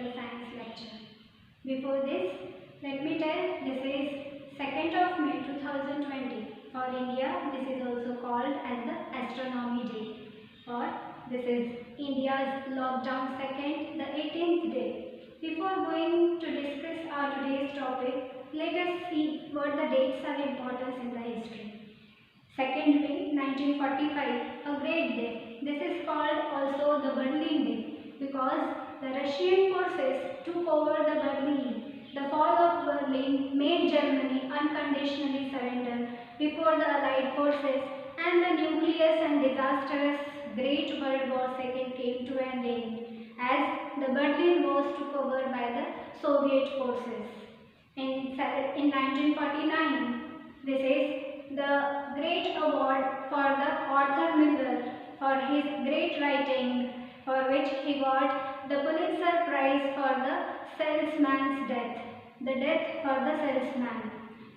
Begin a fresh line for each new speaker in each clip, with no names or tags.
political science lecture. Before this, let me tell this is 2nd of May 2020. For India, this is also called as the Astronomy Day, or this is India's lockdown second, the 18th day. Before going to discuss our today's topic, let us see what the dates are important in the history. 2nd May 1945, a great day. This is called also the Berlin Day because the Russian forces took over the Berlin. The fall of Berlin made Germany unconditionally surrender before the Allied forces, and the nucleus and disastrous Great World War II came to an end as the Berlin was took over by the Soviet forces. In 1949, this is the great award for the Arthur Miller for his great writing, for which he got the Pulitzer Prize for the salesman's death, the death for the salesman.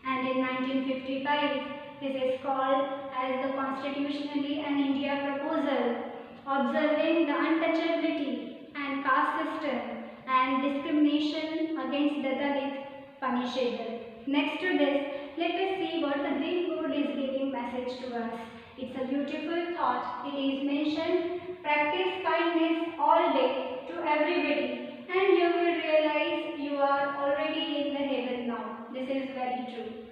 And in 1955, this is called as the Constitutionally and India Proposal, observing the untouchability and caste system and discrimination against the Dalit punishable. Next to this, let us see what the Green Board is giving message to us. It's a beautiful thought. It is mentioned, practice kindness all day to everybody and you will realize you are already in the heaven now. This is very true.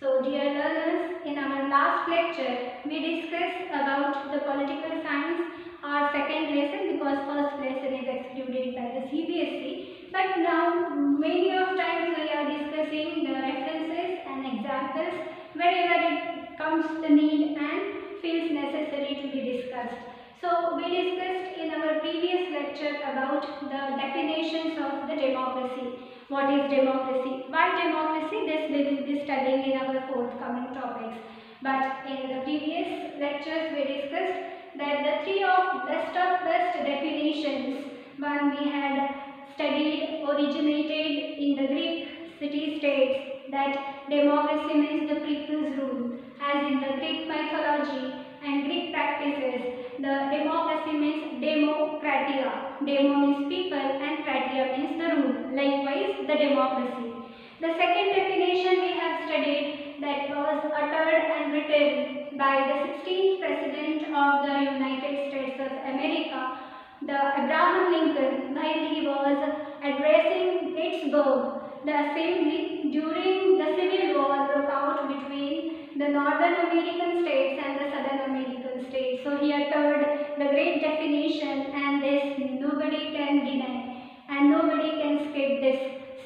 So dear learners, in our last lecture, we discussed about the political science, our second lesson, because first lesson is excluded by the CBSE. But now many of times we are discussing the references and examples wherever it comes to need and feels necessary to be discussed. So we discussed in our previous lecture about the definitions of the democracy. What is democracy? Why democracy? This we will be studying in our forthcoming topics. But in the previous lectures we discussed that the three of best definitions. One we had studied originated in the Greek city-states, that democracy means the people's rule. As in the Greek mythology and Greek practices, the democracy means demokratia. Demo means people and kratia means the rule. Likewise, the democracy. The second definition we have studied that was uttered and written by the 16th President of the United States of America, the Abraham Lincoln, while he was addressing Gettysburg, the assembly during the Civil War broke out between the Northern American states and the Southern American states. So he uttered the great definition, and this nobody can deny and nobody can skip this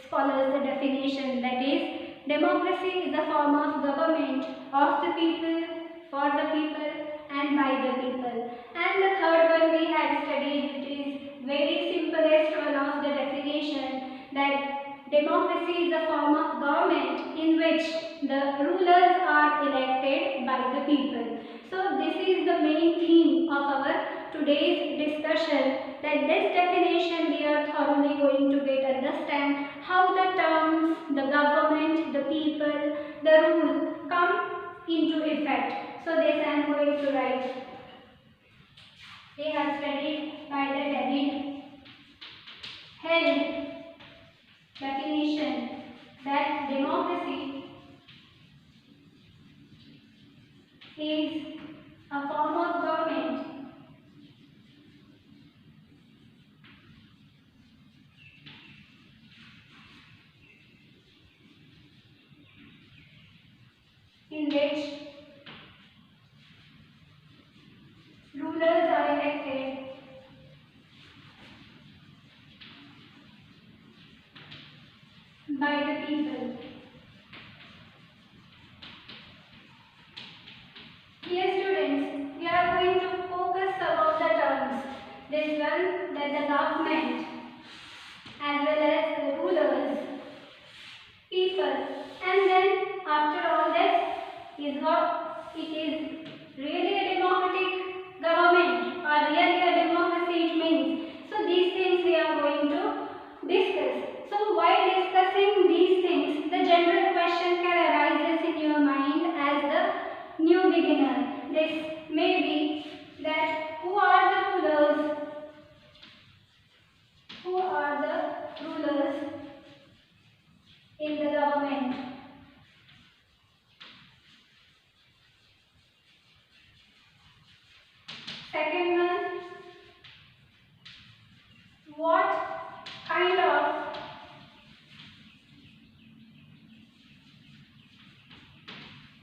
scholars' definition, that is, democracy is a form of government of the people, for the people and by the people. And the third one we had studied, which is very simplest one of the definition, that democracy is a form of government in which the rulers are elected by the people. So this is the main theme of our today's discussion, that this definition we are thoroughly going to get understand how the terms, the government, the people, the rule come into effect. So this I am going to write. They have studied by the David held definition that democracy is a form of government in which rulers are elected by the people. Dear students, we are going to focus about the terms. This one, that the government as well as the rulers, people, and then after all this is what it is really a democratic government or really a democracy it means. So these things we are going to discuss. So while discussing these things, the general question can arise in your mind as the new beginner. This may be that who are the rulers? Who are the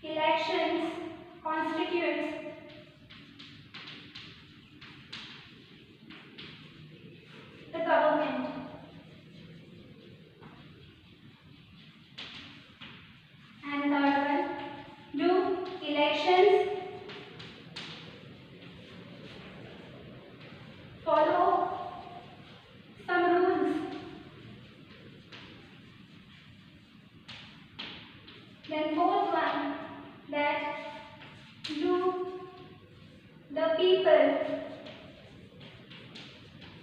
elections constitutes the government. And third one, do elections follow some rules? Then fourth one, that do the people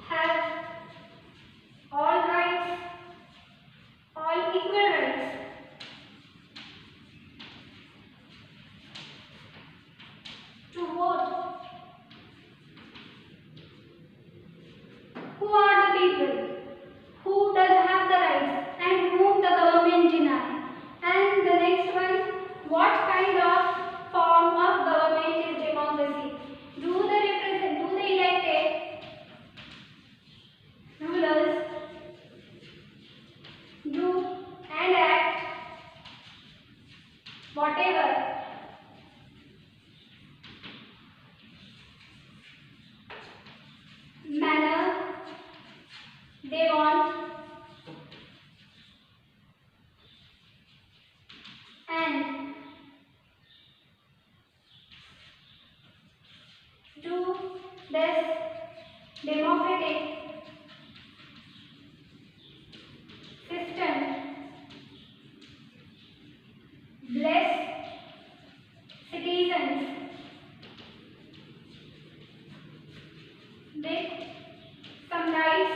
have all rights, all equal rights? To vote. Who are the people? Who does have the rights and whom the government deny? And the next one, what kind of form of government is democracy? Do the elected rulers do and act whatever manner they want, and do this democratic system bless citizens with some rights,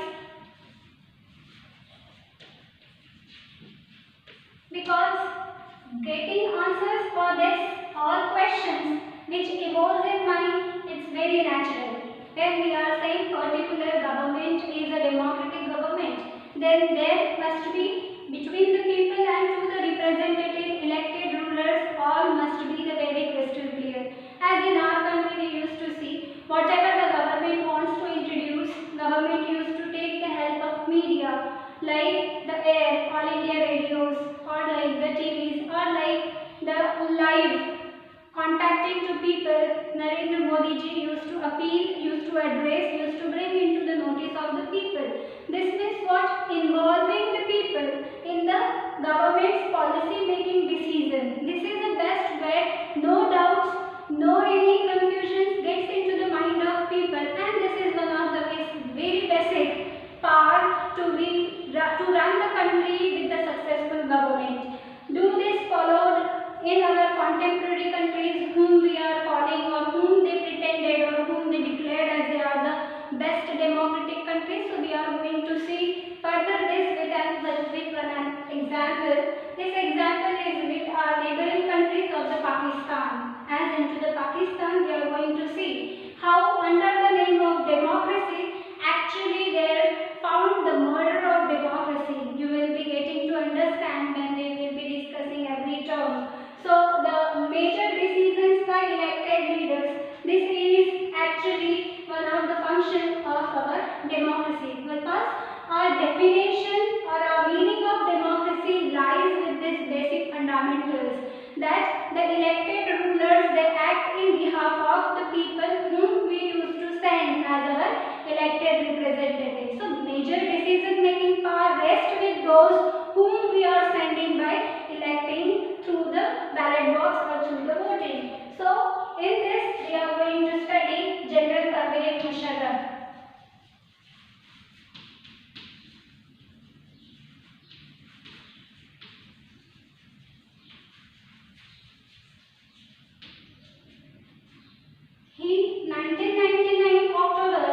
because getting answers for this all questions which evolve in mind, it's very natural. When we are saying particular government is a democratic government, then there must be between the people and to the representative elected rulers, all must be the very crystal clear. As in our country we used to see, whatever the government wants to introduce, government used to take the help of media like the air, all India radios, or like the TVs, or like the live contacting to people. Narendra Modi ji used to appeal, used to address, used to bring into the notice of the people. This means what? Involving the people in the government's policy making decision. This is the best way, no doubts, no any confusions gets into the mind of people, and this is one of the very basic part to run the country with the successful government. Do this followed in our contemporary countries whom we are calling or whom they pretended or whom they declared as they are the best democratic countries. So we are going to see further this with an example. This example is with our neighboring countries of the Pakistan. As into the Pakistan, we are going to see how under the name of democracy, actually they found the murder of democracy. You will be getting to understand when we will be discussing every term. So the major decisions by elected leaders, this is actually one of the functions of our democracy, because our definition or our meaning of democracy lies with these basic fundamentals, that the elected rulers, they act in behalf of the people whom we used to send as our elected representatives. So major decision making power rests with those whom we are sending by electing through the ballot box or through the voting. So in this we are going to study General Pervez Musharraf. He 1999 October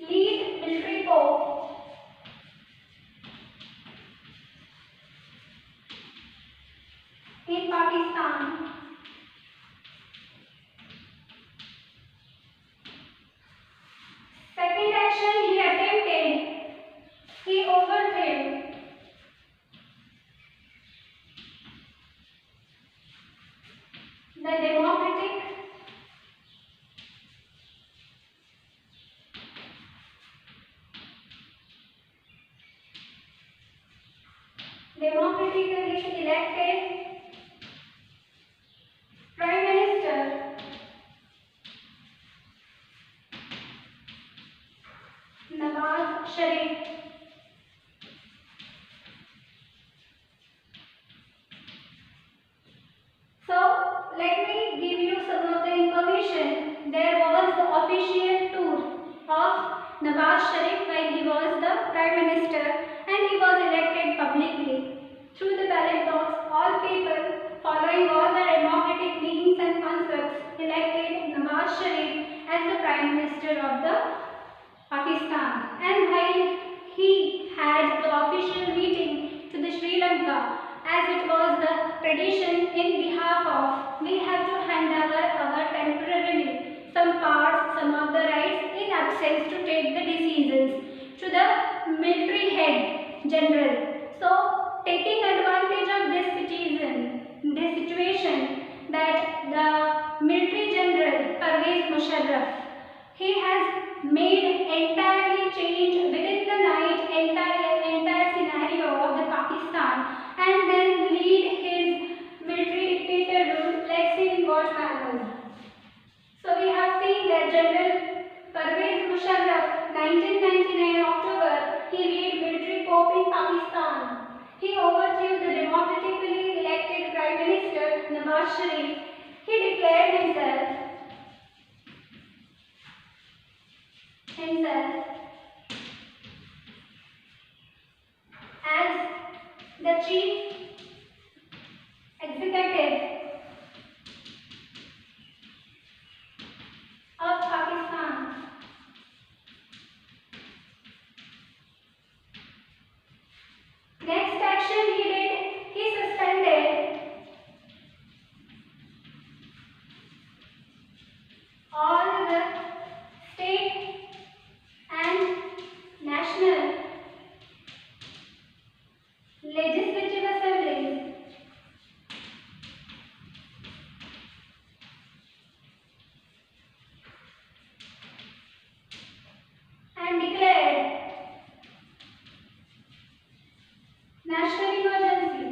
lead military coup in Pakistan. Second action he attempted, he overthrew the democratic democratically elected Prime Minister Nawaz Sharif. So, let me give you some of the information. There was the official tour of Nawaz Sharif when he was the Prime Minister and he was elected publicly through the ballot box. All people following all the democratic means and concepts elected Nawaz Sharif as the Prime Minister of the Pakistan. And while he had the official meeting to the Sri Lanka, as it was the tradition in behalf of, we have to hand over our temporarily some parts, some of the rights in absence to take the decisions to the military head general. So, taking advantage of this situation that the military general Pervez Musharraf, he has made entirely change within the night entire scenario of the Pakistan and then lead his military dictator rule. Let's see in what manner. So we have seen that General Pervez Musharraf, 1999 October, he lead military coup in Pakistan. He overthrew the democratically elected Prime Minister Nawaz Sharif. He declared himself as the chief executive of Pakistan. Next action he did, he suspended all the state and national legislative assemblies and declared national emergency.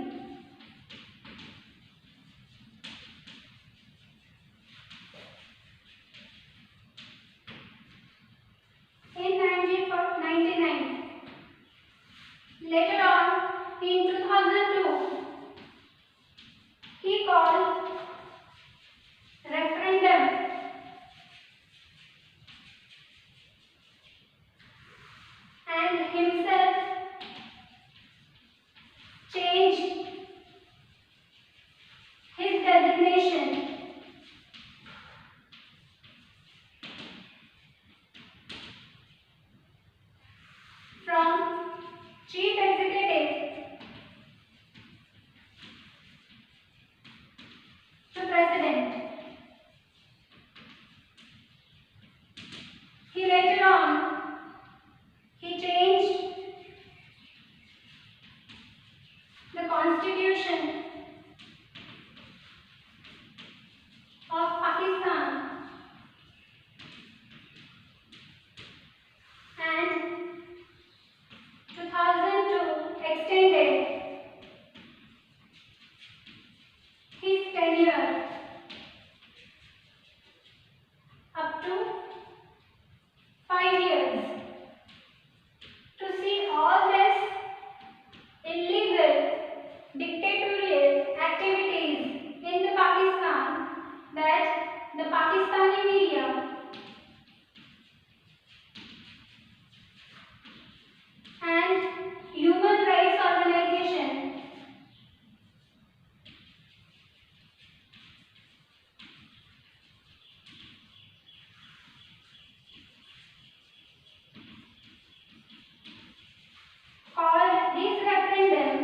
In 1999. Later on, in 2002, he called referendum and himself changed his designation from chief executive to president. He later on, he changed the constitution of Pakistan and 2002 extended his tenure up to 5 years to see all this illegal dictatorial activities in the Pakistan that the Pakistani media and human rights organization called this referendum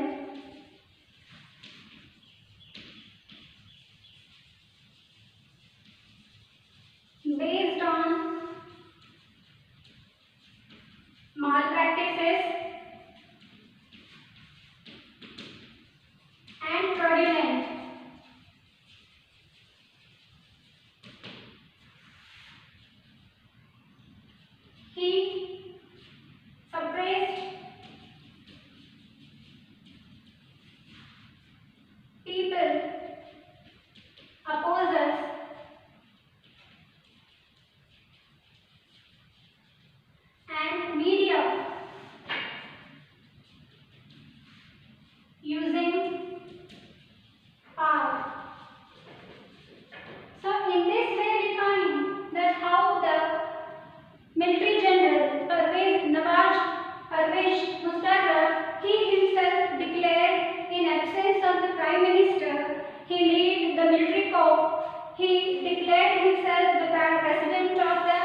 he declared himself the president of the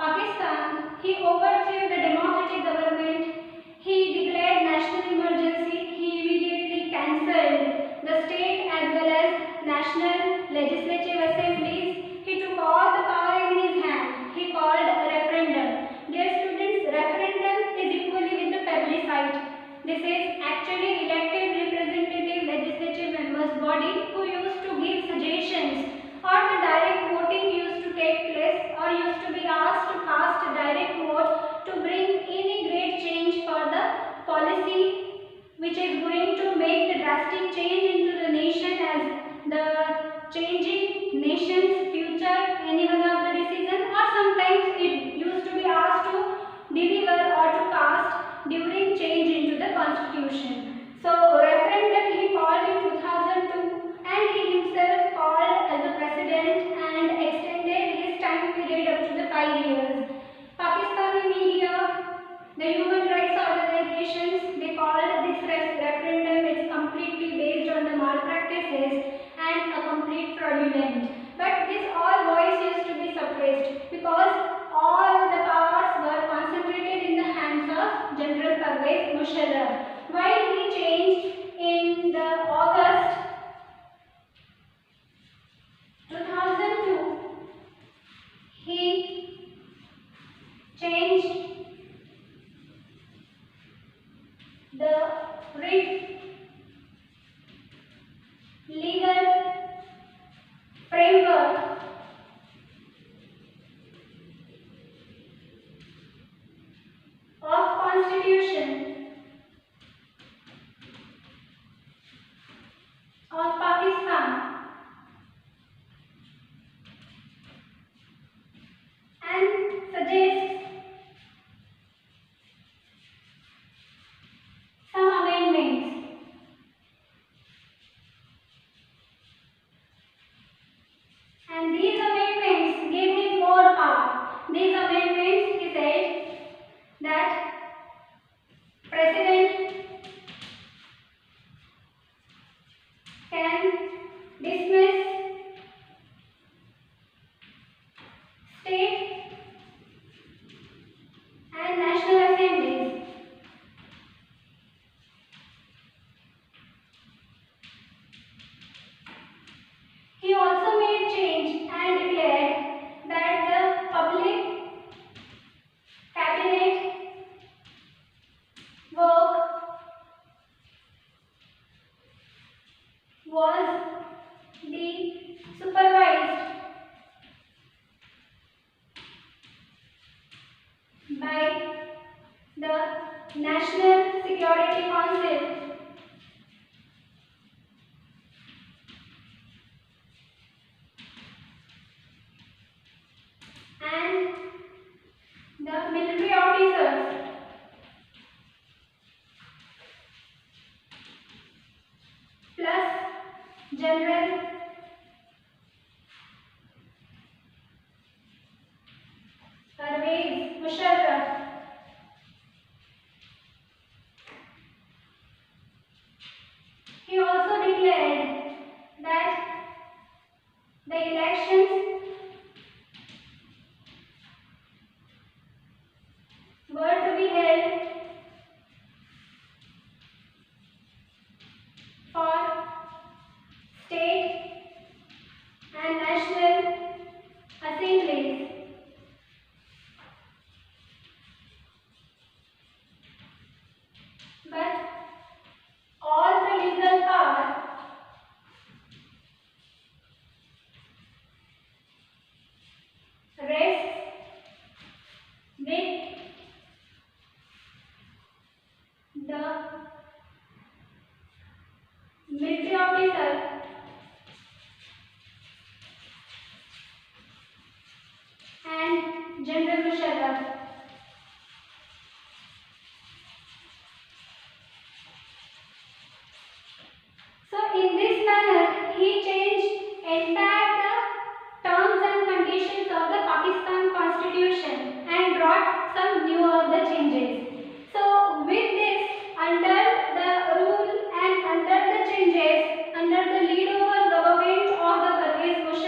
Pakistan. He overthrew the democratic government. He declared national emergency. He immediately cancelled the state as well as national legislative assemblies. He took all the power in his hand. He called a referendum. Dear students, referendum is equally with the plebiscite. This is actually elected representative legislative members body who used to give suggestions, or the direct voting used to take place, or used to be asked to cast a direct vote to bring any great change for the policy which is going to make the drastic change into the nation as the changing nation's future, any one of the decision, or sometimes it used to be asked to deliver or to cast during change into the constitution. So referendum he called in 2002, and he himself called as the president and extended his time period up to the 5 years. Pakistani media, the human rights organizations, they called this referendum is completely based on the malpractices and a complete fraudulent. But this all voice used to be suppressed because all the powers were concentrated in the hands of General Pervez Musharraf. While he changed in the August 2002, he changed the legal framework of Constitution of Pakistan and suggests some amendments. And these amendments gave him more power. These amendments, he said that President can dismiss state and national assemblies. He also made change and declared that the public cabinet work was be supervised by the National Security Council. And the military officers plus General Pervez Musharraf. He also declared that the elections were to be held for state and national assemblies. But all the legal power rests with the military officer and General Musharraf. So in this manner, he changed entire the terms and conditions of the Pakistan Constitution and brought some new of the changes. So with this, under the rule and under the changes, under the lead over government of the Pervez Musharraf,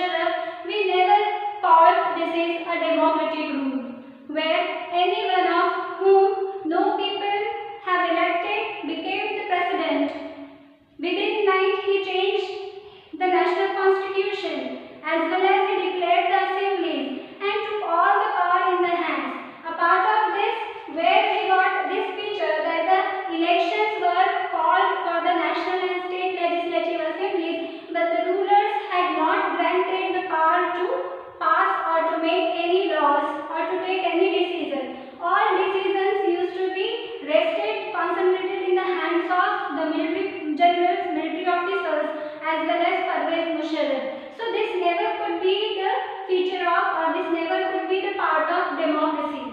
feature of, or this never could be the part of democracy.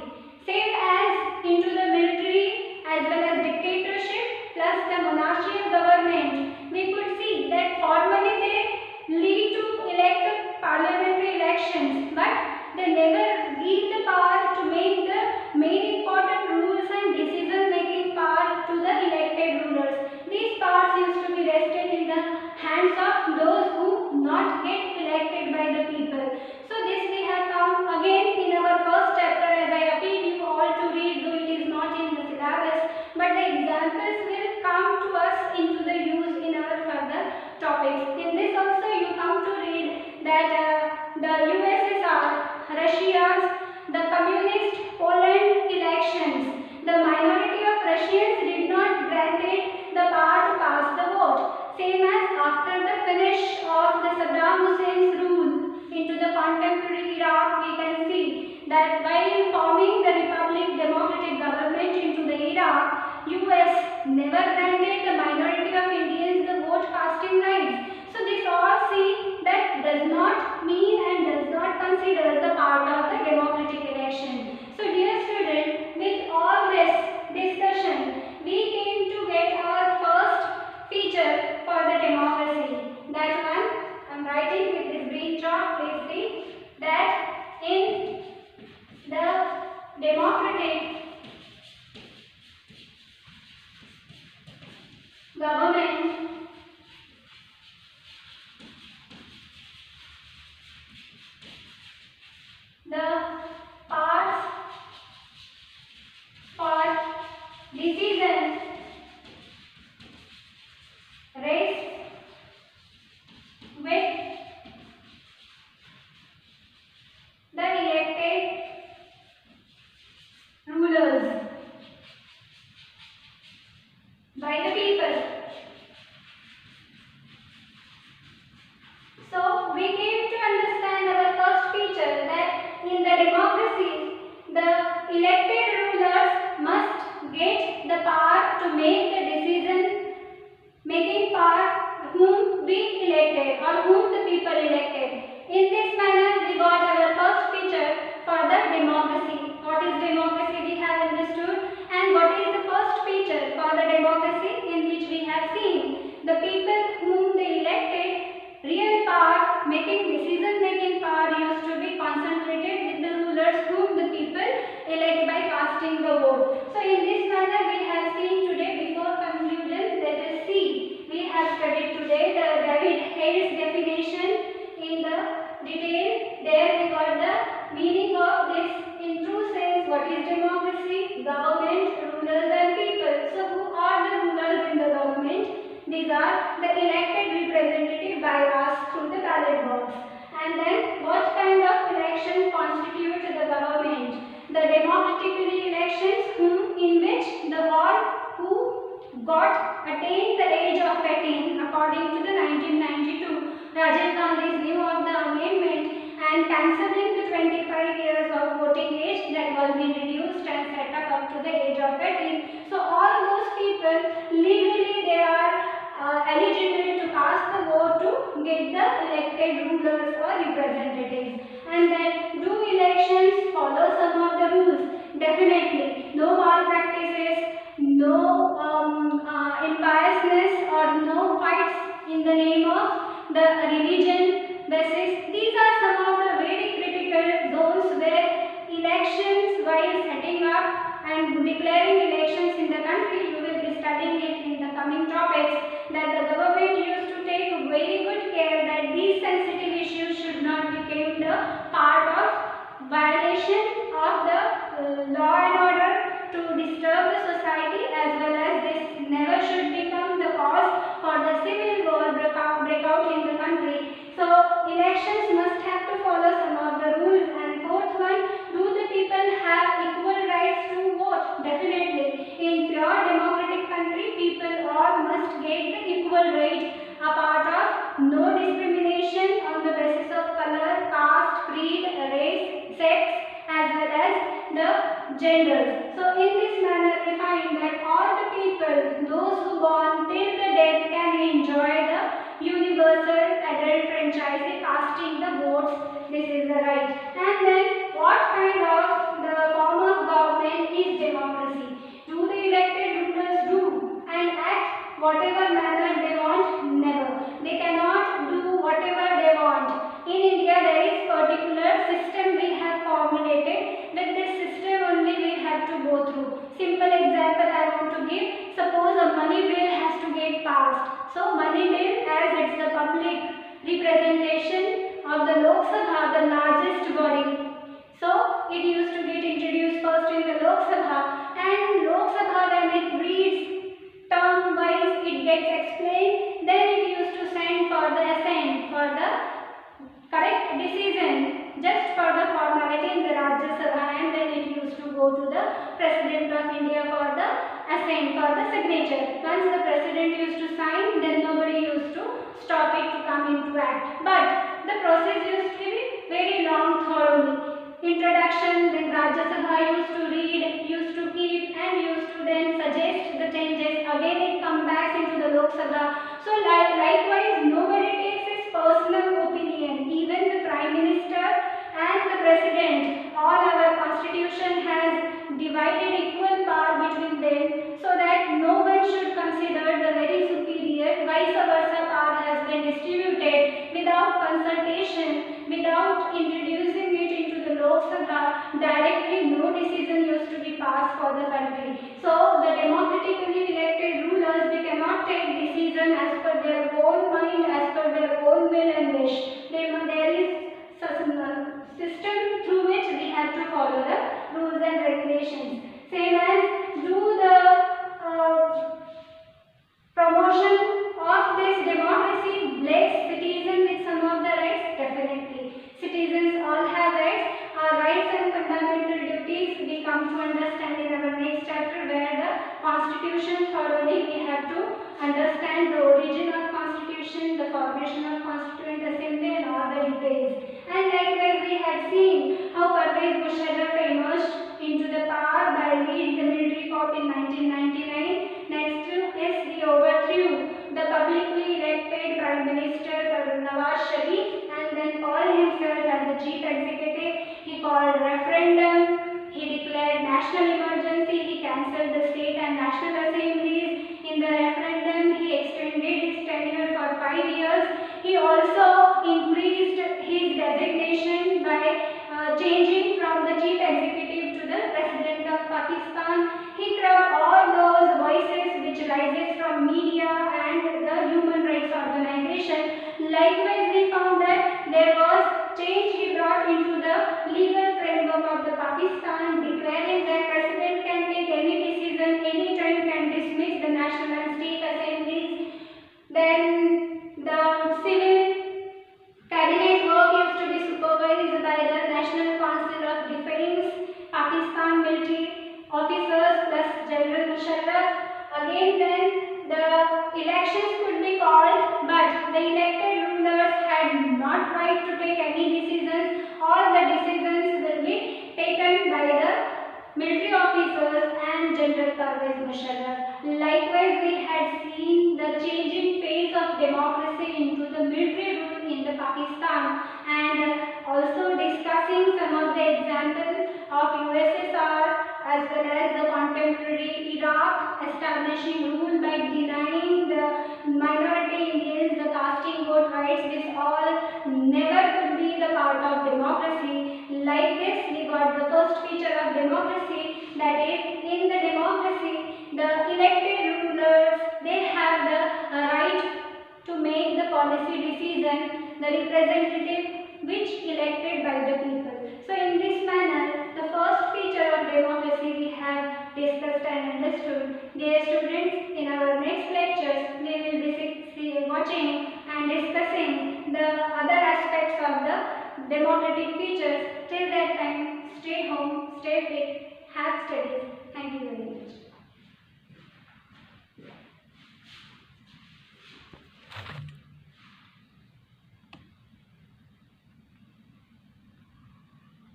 Same as into the military as well as dictatorship plus the monarchical government, we could see that formally they lead to elect parliamentary elections, but they never give the power to make the main important rules and decision making power to the elected rulers. These powers used to be vested in the hands of those who not get elected by the people. So this we have found again in our first chapter, as I appeal you all to read, though it is not in the syllabus, but the examples will come to us into the use in our further topics. In this also you come to read that the USSR, Russia's, the communist Poland elections, the minority of Russians did not granted the power to pass the vote. Same as after the finish of the Saddam Hussein's rule into the contemporary Iraq, we can see that while forming the Republic Democratic Government into the Iraq, US never granted the minority of Indians the vote casting rights. So this all see that does not mean and does not consider the part of the democratic election. So dear student, with all this discussion, we came to get our first feature for the democracy. That one, I am writing with this green chalk, please see that in the democratic government, the parts for decision rest with the elected rulers by the people. So we came to understand our first feature that in the democracy, the elected rulers must get the power to make the decision making power whom we elected or whom the people elected. In this manner, we got our first feature for the democracy. What is democracy we have understood, and what is the first feature for the democracy in which we have seen the people whom they elected, real power, making decision making power used to be concentrated with the rulers whom the people elect by casting the vote. So in this manner we have seen today. Before conclusion, let us see. We have studied today the David Hale's definition in the detail. There we got the meaning of this in true sense. What is democracy? Government, rulers and people. So who are the rulers in the government? These are the elected representative by us through the ballot box. And then what kind of election constitute the government? The democratically elections in which the all who got attained the age of 18 according to the 1992 Rajiv Gandhi's new of the amendment and cancelling the 25 years of voting age that was being reduced and set up to the age of 18. So all those people legally they are eligible to cast the vote to get the elected rulers or representatives. And then do elections follow some of the rules? Definitely. No malpractices, no impiousness or no fights in the name of the religion basis. These are some of the very critical zones where elections while setting up and declaring elections in the country, you will be studying it in the coming topics, that the government used to take very good care that these sensitive issues should not become the part of violation of the law and order to disturb the society, as well as this never should become the cause for the civil war breakout in the country. So elections must have to follow some of the rules. And fourth one, do the people have equal rights to vote? Definitely. In pure democratic country, people all must get the equal right, a part of no discrimination on the basis of color, caste, creed, race, sex, as well as the genders. So in this manner we find that all the people, those who born till the death, can enjoy the universal adult franchise casting the votes. This is the right representation of the Lok Sabha, the largest body. So it used to get introduced first in the Lok Sabha, and Lok Sabha, when it reads term wise, it gets explained, then it used to send for the assent for the correct decision, just for the formality in the Rajya Sabha, and then it used to go to the President of India for the assent, for the signature. Once the President used to sign, then nobody used to stop it to come into act. But the process used to be very long, thoroughly. Introduction, then Rajya Sabha used to read, used to keep, and used to then suggest the changes. Again it comes back into the Lok Sabha. So likewise, nobody takes his personal opinion. Even the Prime Minister and the President, all our constitution has divided equal power between them, so that no one should consider the very superior. Vice versa, power has been distributed without consultation, without introducing it into the Lok Sabha. Directly no decision used to be passed for the country. So the democratically elected rulers, they cannot take decision as per their own mind, as per their own will and wish. There is such a system through which we have to follow the rules and regulations. Same as do the promotion of this democracy bless citizens with some of the rights? Definitely. Citizens all have rights. Our rights and fundamental duties we come to understand in our next chapter, where the constitution thoroughly we have to understand the origin of constitution, the formation of constituent assembly, and all the details. And likewise we had seen how Pervez Musharraf emerged into the power by lead the military coup in 1999. Next is he overthrew the publicly elected Prime Minister Nawaz Sharif, and then called himself as the chief executive. He called referendum, he declared national emergency, he cancelled the state and national assemblies. In the referendum, he extended his tenure for 5 years. He also increased his designation by changing from the chief executive to the President of Pakistan. He curbed all those voices which rises from media and the human rights organization. Likewise, we found that there was change he brought into the legal framework of the Pakistan, declaring that President can take any decision, any time can dismiss the national and state assemblies. Then the civil cabinet work used to be supervised by the National Council of Defence, Pakistan military officers plus General Musharraf. Again, then the elections could be called, but the elected rulers had not right to take any decisions. All the decisions will be taken by the military officers and General Pervez Musharraf. Likewise, we had seen the changing phase of democracy into the military rule in the Pakistan, and also discussing some of the examples of USSR as well as the contemporary Iraq, establishing rule by denying the minority Indians the casting vote rights. This all never could be the part of democracy. Like this, we got the first feature of democracy, that is, in the democracy, the elected rulers, they have the right to make the policy decision, the representative which elected by the people. So in this manner, the first feature of democracy we have discussed and understood. Dear students, in our next lectures, we will be watching and discussing the other aspects of the democratic features. Till that time, stay home, stay fit, have studies. Thank you very much.